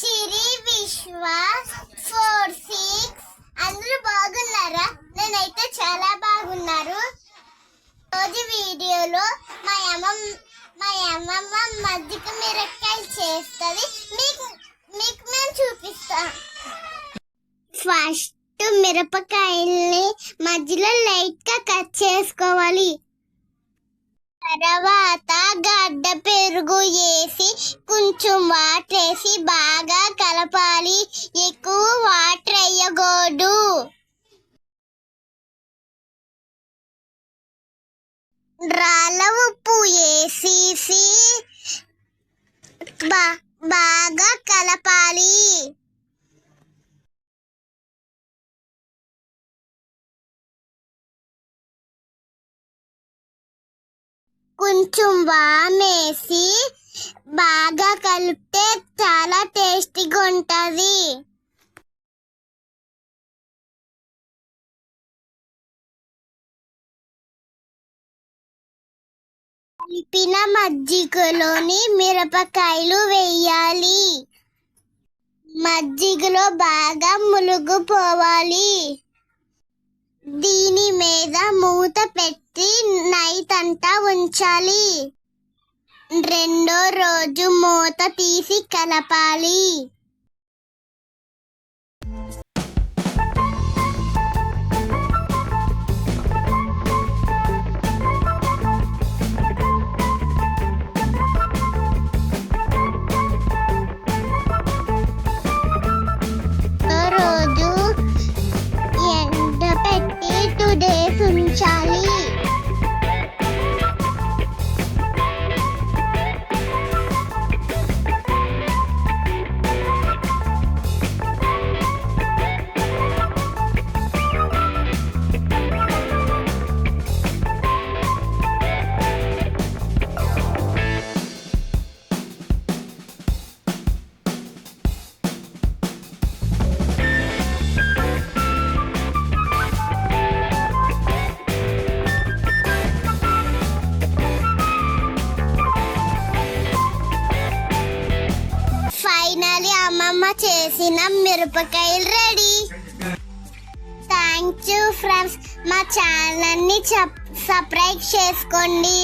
సిరి విశ్వాస్ 46 అందరూ బాగున్నారా? నేనైతే చాలా బాగున్నారు. రోజు వీడియోలో మా అమ్మమ్మ మజ్జిగ మిరపకాయలు చేస్తుంది. మీకు మేము చూపిస్తాం. ఫస్ట్ మిరపకాయల్ని మధ్యలో లైట్ గా కట్ చేసుకోవాలి. తర్వాత గడ్డ పెరుగు వేసి కొంచెం వాటర్ వేసి బాగా కలపాలి. ఎక్కువ వాటర్ వేయకూడదు. రాళ్ళ ఉప్పు వేసి బాగా కలపాలి. కొంచెం వామేసి బాగా కలిపితే చాలా టేస్టీగా ఉంటుంది. కలిపిన మజ్జిగలోని మిరపకాయలు వేయాలి. మజ్జిగలో బాగా మునిగిపోవాలి. దీని మీద మూత పెట్టి నైట్ అంతా ఉంచాలి. రెండో రోజు మూత తీసి కలపాలి. రోజు ఎండ పెట్టి 2 days ఉంచాలి. ఫైనల్లీ అమ్మమ్మ చేసిన మిరపకాయలు రెడీ. Thank you friends. మా ఛానల్ని సబ్స్క్రైబ్ చేసుకోండి.